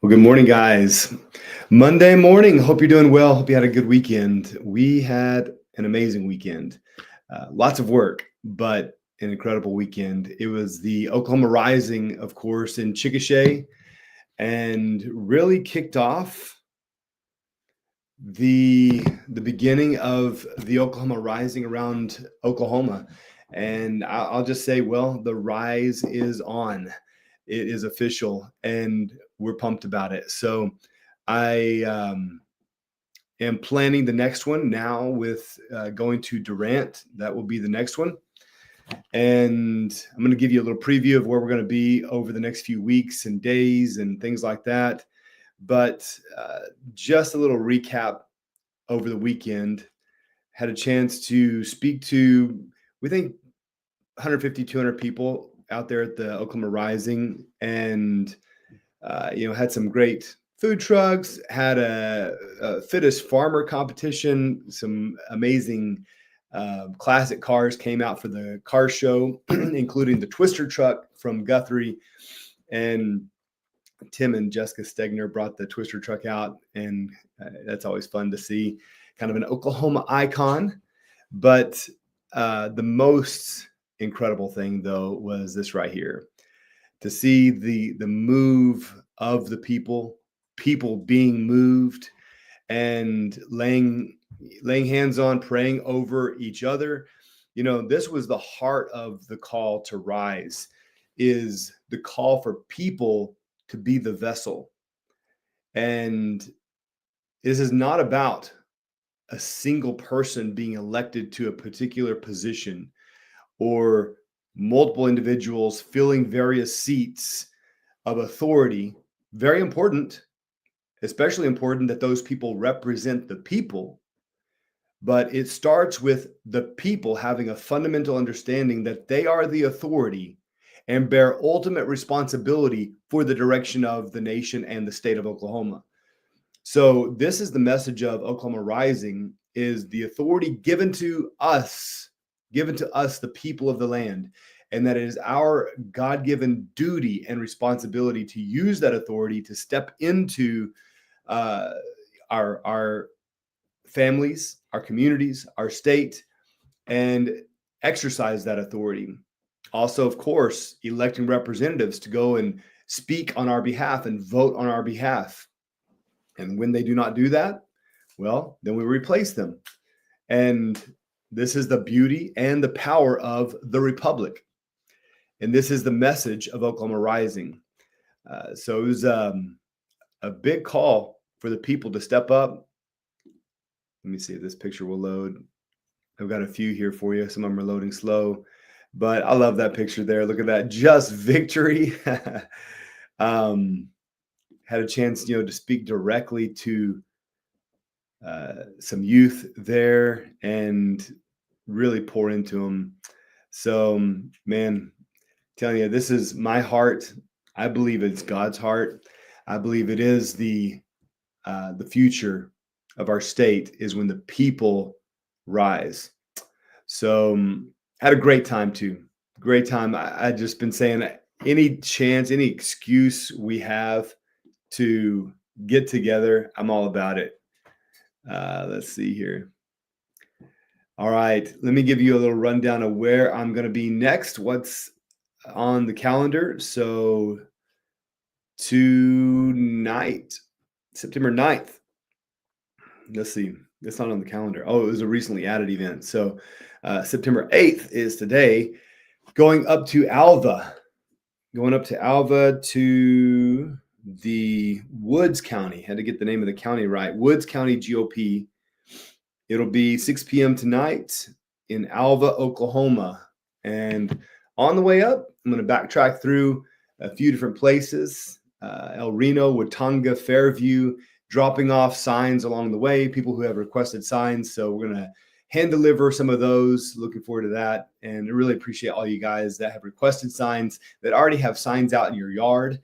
Well, good morning, guys. Monday morning. Hope you're doing well. Hope you had a good weekend. We had an amazing weekend. Lots of work, but an incredible weekend. It was the Oklahoma Rising, of course, in Chicksha, and really kicked off the beginning of the Oklahoma Rising around Oklahoma. And I'll just say, well, the rise is on. It is official, and we're pumped about it. So I am planning the next one now with going to Durant. That will be the next one. And I'm going to give you a little preview of where we're going to be over the next few weeks and days and things like that. But just a little recap over the weekend. Had a chance to speak to, we think, 150, 200 people out there at the Oklahoma Rising, and had some great food trucks, had a fittest farmer competition, some amazing classic cars came out for the car show, including the Twister truck from Guthrie, and Tim and Jessica Stegner brought the Twister truck out, and that's always fun to see, kind of an Oklahoma icon. But the most incredible thing, though, was this right here. To see the move of the people being moved and laying hands on, praying over each other. This was the heart of the call to rise, is the call for people to be the vessel. And this is not about a single person being elected to a particular position or multiple individuals filling various seats of authority. Very important, especially important that those people represent the people. But it starts with the people having a fundamental understanding that they are the authority and bear ultimate responsibility for the direction of the nation and the state of Oklahoma. So this is the message of Oklahoma Rising, is the authority given to us, the people of the land, and that it is our God-given duty and responsibility to use that authority to step into our families, our communities, our state, and exercise that authority. Also, of course, electing representatives to go and speak on our behalf and vote on our behalf. And when they do not do that, well, then we replace them. And this is the beauty and the power of the Republic. And this is the message of Oklahoma Rising. So it was a big call for the people to step up. Let me see if this picture will load. I've got a few here for you. Some of them are loading slow, but I love that picture there. Look at that. Just victory. Had a chance, to speak directly to some youth there and really pour into them. So, man, telling you, this is my heart. I believe it's God's heart. I believe it is the future of our state, is when the people rise. So had a great time too. Great time. I just been saying, any chance, any excuse we have to get together, I'm all about it. Let's see here. All right, let me give you a little rundown of where I'm going to be next, what's on the calendar. So tonight, September 9th, let's see, it's not on the calendar. Oh, it was a recently added event. So September 8th is today, going up to Alva to the Woods County. Had to get the name of the county right. Woods County GOP. It'll be 6 p.m. tonight in Alva, Oklahoma. And on the way up, I'm going to backtrack through a few different places. El Reno, Watauga, Fairview, dropping off signs along the way, people who have requested signs. So we're going to hand deliver some of those. Looking forward to that. And I really appreciate all you guys that have requested signs, that already have signs out in your yard.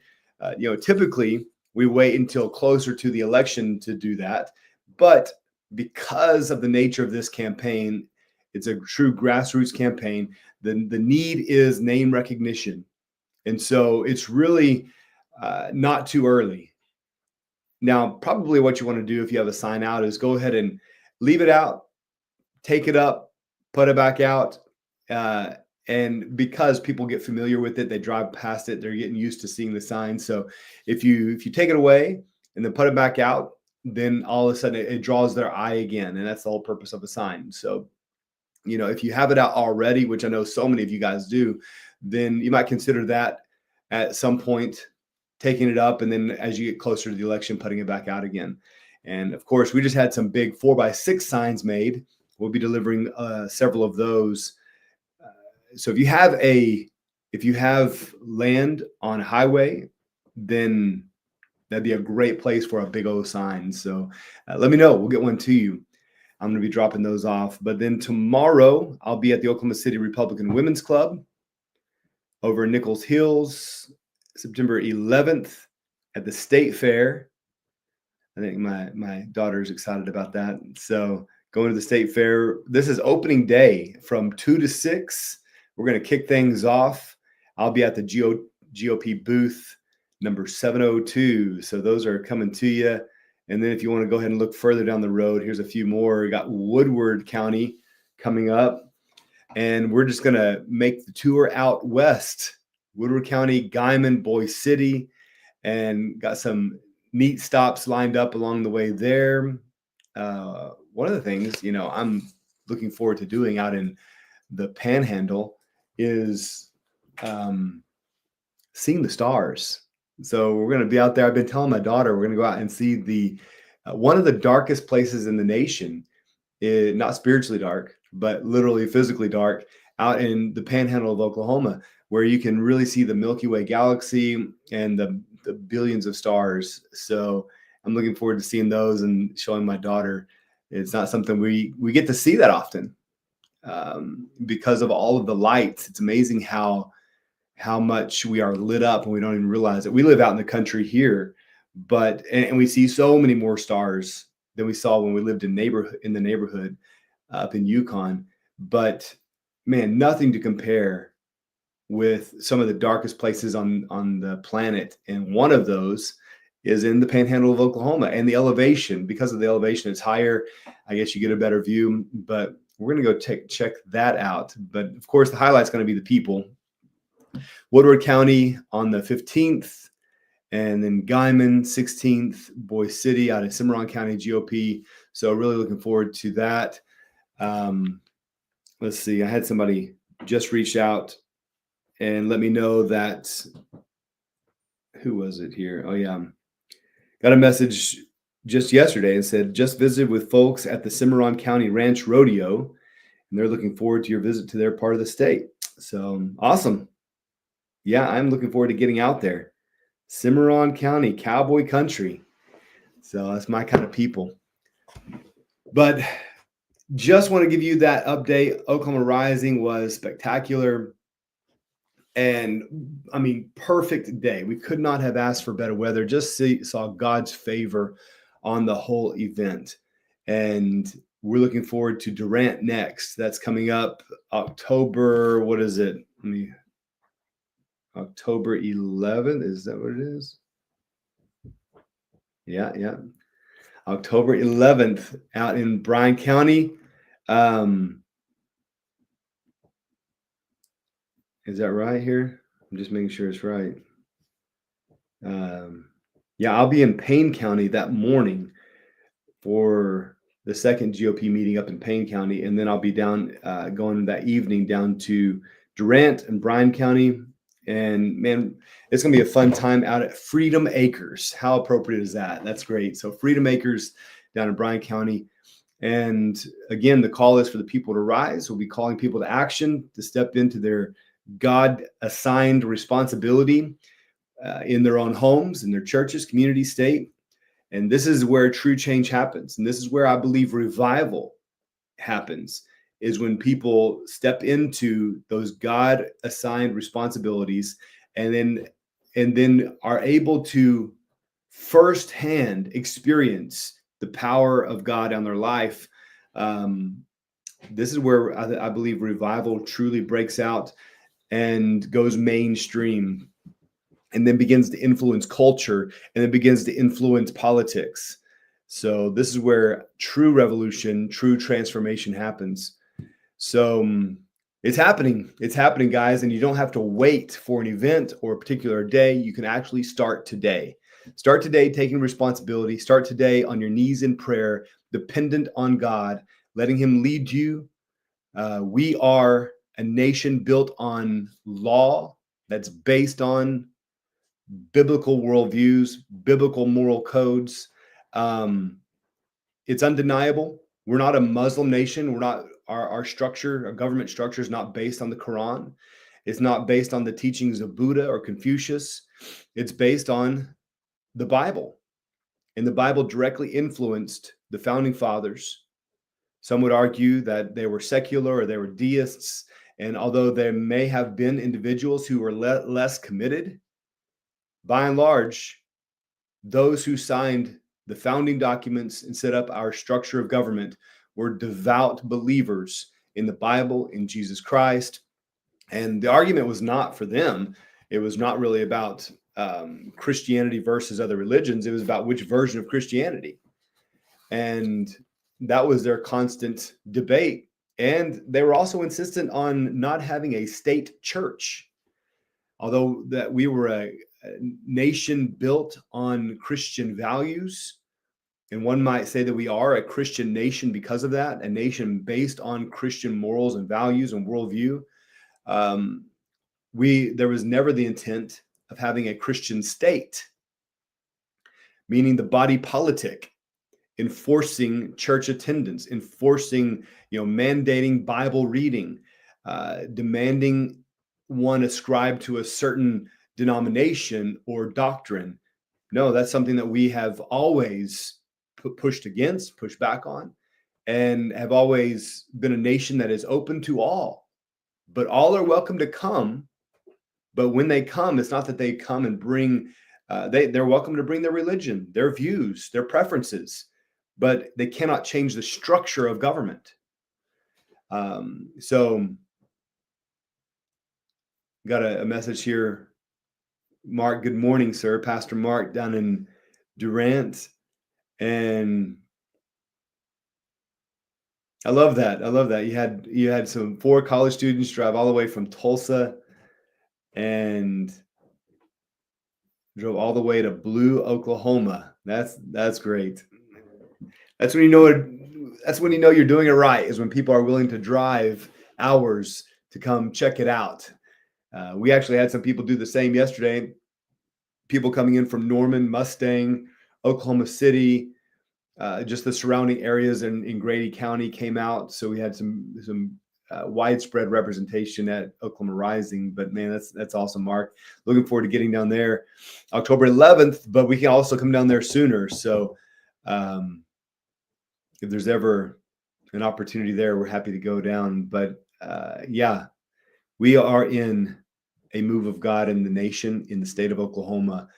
Typically we wait until closer to the election to do that. But because of the nature of this campaign, it's a true grassroots campaign. The need is name recognition. And so it's really not too early. Now, probably what you want to do if you have a sign out is go ahead and leave it out, take it up, put it back out. Uh, and because people get familiar with it, they drive past it, they're getting used to seeing the sign. So if you take it away and then put it back out, then all of a sudden it draws their eye again. And that's the whole purpose of a sign. So, if you have it out already, which I know so many of you guys do, then you might consider that at some point taking it up, and then as you get closer to the election, putting it back out again. And of course, we just had some big 4x6 signs made. We'll be delivering several of those. So if you have land on a highway, then that'd be a great place for a big old sign. So let me know. We'll get one to you. I'm going to be dropping those off. But then tomorrow, I'll be at the Oklahoma City Republican Women's Club over in Nichols Hills, September 11th at the State Fair. I think my daughter's excited about that. So going to the State Fair. This is opening day from 2 to 6. We're going to kick things off. I'll be at the GOP booth number 702. So those are coming to you. And then if you want to go ahead and look further down the road, here's a few more. We got Woodward County coming up. And we're just going to make the tour out west. Woodward County, Guymon, Boise City, and got some neat stops lined up along the way there. One of the things, I'm looking forward to doing out in the Panhandle is seeing the stars. So we're going to be out there. I've been telling my daughter we're going to go out and see the one of the darkest places in the nation, not spiritually dark, but literally physically dark, out in the Panhandle of Oklahoma, where you can really see the Milky Way galaxy and the billions of stars. So I'm looking forward to seeing those and showing my daughter. It's not something we get to see that often because of all of the lights. It's amazing how much we are lit up and we don't even realize it. We live out in the country here, but and we see so many more stars than we saw when we lived in the neighborhood up in Yukon. But man, nothing to compare with some of the darkest places on the planet. And one of those is in the Panhandle of Oklahoma, and the elevation, because of the elevation, it's higher. I guess you get a better view, but we're going to go check that out. But of course, the highlight's going to be the people. Woodward County on the 15th, and then Guymon 16th, Boise City out of Cimarron County GOP. So really looking forward to that. Let's see. I had somebody just reach out and let me know that, who was it here? Oh yeah. Got a message just yesterday and said, just visited with folks at the Cimarron County Ranch Rodeo, and they're looking forward to your visit to their part of the state. So awesome. Yeah, I'm looking forward to getting out there. Cimarron County, cowboy country. So that's my kind of people. But just want to give you that update. Oklahoma Rising was spectacular. And I mean, perfect day. We could not have asked for better weather. Just saw God's favor on the whole event. And we're looking forward to Durant next. That's coming up October. What is it? October 11th. Is that what it is? Yeah. October 11th out in Bryan County. Is that right here? I'm just making sure it's right. Yeah, I'll be in Payne County that morning for the second GOP meeting up in Payne County. And then I'll be down going that evening down to Durant and Bryan County. And man, it's going to be a fun time out at Freedom Acres. How appropriate is that? That's great. So Freedom Acres down in Bryan County. And again, the call is for the people to rise. We'll be calling people to action, to step into their God-assigned responsibility in their own homes, in their churches, community, state. And this is where true change happens. And this is where I believe revival happens, is when people step into those God-assigned responsibilities and then are able to firsthand experience the power of God on their life. This is where I believe revival truly breaks out and goes mainstream. and then begins to influence culture, and then begins to influence politics. So this is where true revolution, true transformation happens. So it's happening. It's happening, guys. And you don't have to wait for an event or a particular day. You can actually start today. Start today taking responsibility. Start today on your knees in prayer, dependent on God, letting Him lead you. We are a nation built on law that's based on biblical worldviews, biblical moral codes. Um, it's undeniable. We're not a Muslim nation. We're not our structure, our government structure is not based on the Quran. It's not based on the teachings of Buddha or Confucius. It's based on the Bible. And the Bible directly influenced the founding fathers. Some would argue that they were secular or they were deists. And although there may have been individuals who were less committed, by and large, those who signed the founding documents and set up our structure of government were devout believers in the Bible, in Jesus Christ. And the argument was not for them. It was not really about Christianity versus other religions. It was about which version of Christianity. And that was their constant debate. And they were also insistent on not having a state church. Although that we were a nation built on Christian values, and one might say that we are a Christian nation because of that, a nation based on Christian morals and values and worldview. There was never the intent of having a Christian state, meaning the body politic, enforcing church attendance, enforcing, mandating Bible reading, demanding one ascribe to a certain denomination or doctrine. No, that's something that we have always pushed against, pushed back on, and have always been a nation that is open to all. But all are welcome to come. But when they come, it's not that they come and bring, they're welcome to bring their religion, their views, their preferences, but they cannot change the structure of government. So got a message here. Mark, good morning, sir. Pastor Mark down in Durant. And I love that. I love that. You had some 4 college students drive all the way from Tulsa and drove all the way to Blue, Oklahoma. That's great. That's when you know you're doing it right, is when people are willing to drive hours to come check it out. We actually had some people do the same yesterday. People coming in from Norman, Mustang, Oklahoma City, just the surrounding areas in Grady County came out. So we had some widespread representation at Oklahoma Rising. But man, that's awesome, Mark. Looking forward to getting down there October 11th, but we can also come down there sooner. So if there's ever an opportunity there, we're happy to go down. But yeah, we are in a move of God in the nation, in the state of Oklahoma.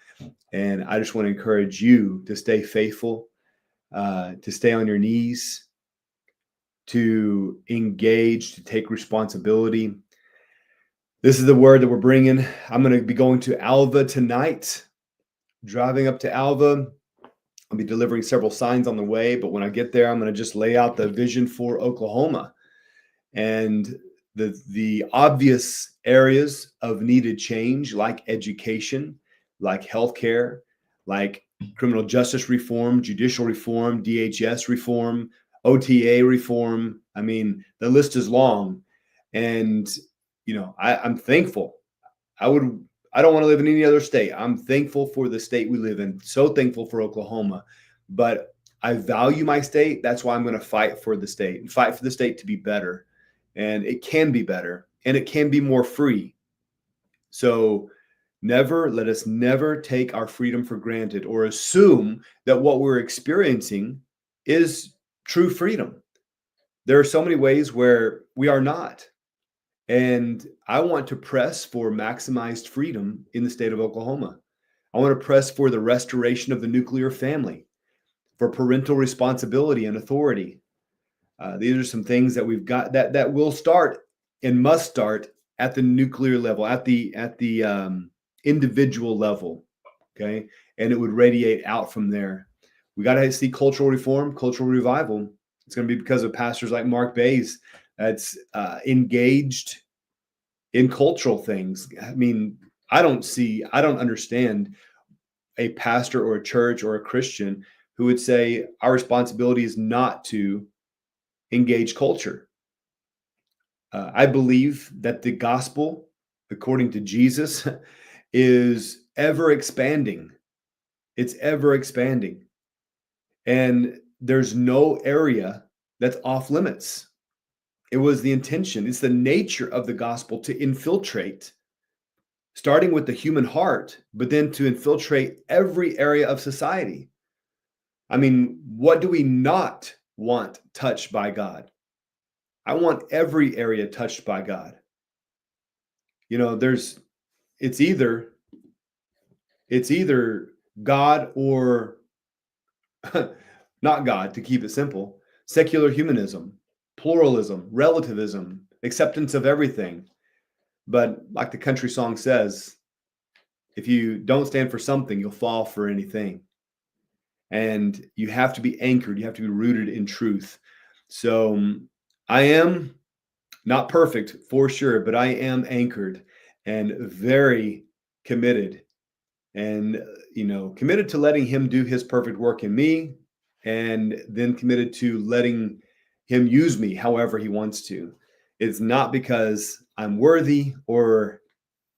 And I just want to encourage you to stay faithful, to stay on your knees, to engage, to take responsibility. This is the word that we're bringing. I'm going to be going to Alva tonight, driving up to Alva. I'll be delivering several signs on the way, but when I get there, I'm going to just lay out the vision for Oklahoma and the obvious areas of needed change, like education, like healthcare, like criminal justice reform, judicial reform, DHS reform, OTA reform. I mean, the list is long. And, I'm thankful. I don't want to live in any other state. I'm thankful for the state we live in. So thankful for Oklahoma. But I value my state. That's why I'm going to fight for the state and fight for the state to be better. And it can be better, and it can be more free. So let us never take our freedom for granted or assume that what we're experiencing is true freedom. There are so many ways where we are not. And I want to press for maximized freedom in the state of Oklahoma. I want to press for the restoration of the nuclear family, for parental responsibility and authority. These are some things that we've got that will start and must start at the nuclear level, at the individual level, okay? And it would radiate out from there. We got to see cultural reform, cultural revival. It's going to be because of pastors like Mark Bays that's engaged in cultural things. I mean, I don't understand a pastor or a church or a Christian who would say our responsibility is not to engage culture. I believe that the gospel, according to Jesus, is ever expanding. It's ever expanding. And there's no area that's off limits. It was the intention, it's the nature of the gospel to infiltrate, starting with the human heart, but then to infiltrate every area of society. I mean, what do we not want touched by God? I want every area touched by God. You know, it's either it's either God or not God, to keep it simple. Secular humanism, pluralism, relativism, acceptance of everything. But like the country song says, if you don't stand for something, you'll fall for anything. And you have to be anchored, you have to be rooted in truth. So I am not perfect for sure, but I am anchored and very committed and, committed to letting him do his perfect work in me, and then committed to letting him use me however he wants to. It's not because I'm worthy or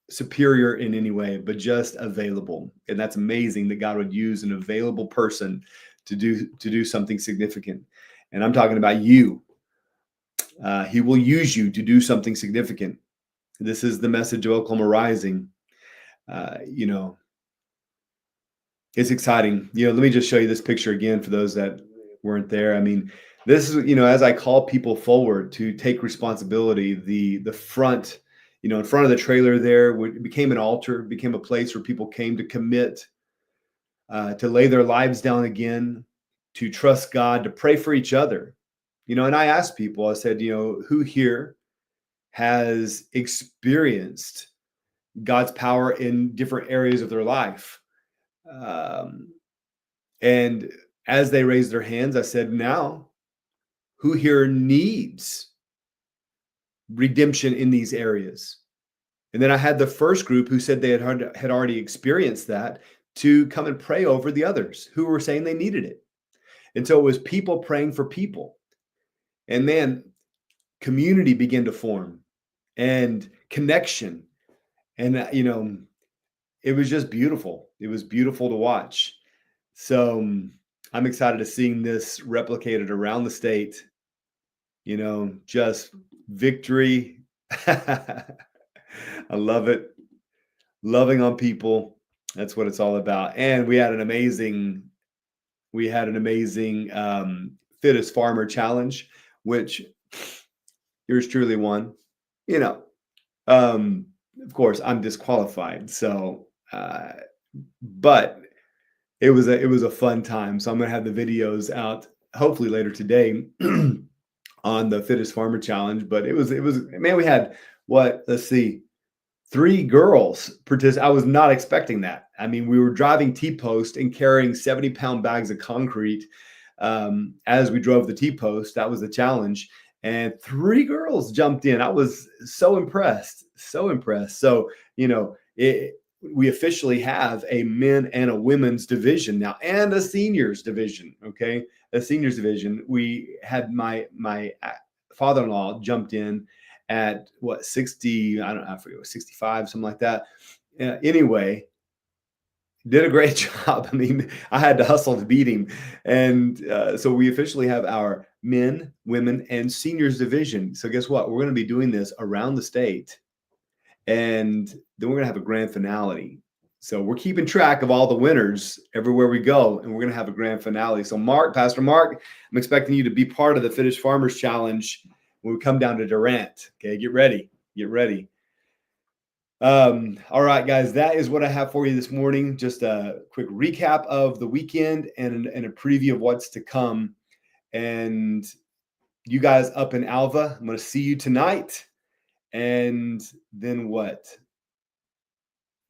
superior in any way, but just available. And that's amazing that God would use an available person to do something significant. And I'm talking about you. He will use you to do something significant. This is the message of Oklahoma Rising. Uh, you know, it's exciting. Let me just show you this picture again for those that weren't there. I mean, this is, as I call people forward to take responsibility, the front, in front of the trailer there, became an altar, became a place where people came to commit, to lay their lives down again, to trust God, to pray for each other. And I asked people, I said, who here has experienced God's power in different areas of their life? And as they raised their hands, I said, now, who here needs redemption in these areas? And then I had the first group who said they had already experienced that, to come and pray over the others who were saying they needed it. And so it was people praying for people. And man, community began to form and connection. And, it was just beautiful. It was beautiful to watch. So I'm excited to seeing this replicated around the state. Just victory. I love it. Loving on people. That's what it's all about. And we had an amazing fittest farmer challenge, which yours truly won. You know, of course, I'm disqualified. So, but it was a fun time. So I'm gonna have the videos out hopefully later today on the fittest farmer challenge. But it was man, we had what? Let's see, 3 girls I was not expecting that. I mean, we were driving T-post and carrying 70-pound bags of concrete as we drove the T-post. That was the challenge. And 3 girls jumped in. I was so impressed, so impressed. So, we officially have a men and a women's division now, and a seniors division. Okay, a seniors division. We had my father-in-law jumped in at what, 60? I don't know, I forget, 65, something like that. Anyway, did a great job. I mean, I had to hustle to beat him. And so we officially have our men, women, and seniors division. So guess what? We're going to be doing this around the state. And then we're going to have a grand finale. So we're keeping track of all the winners everywhere we go, and we're going to have a grand finale. So Pastor Mark, I'm expecting you to be part of the Fittest Farmers Challenge when we come down to Durant. Okay, get ready. Get ready. All right, guys, that is what I have for you this morning. Just a quick recap of the weekend and a preview of what's to come. And you guys up in Alva, I'm going to see you tonight. And then what?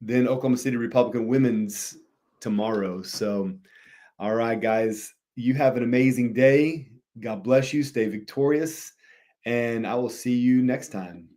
then Oklahoma City Republican women's tomorrow. So, all right, guys, you have an amazing day. God bless you. Stay victorious. And I will see you next time.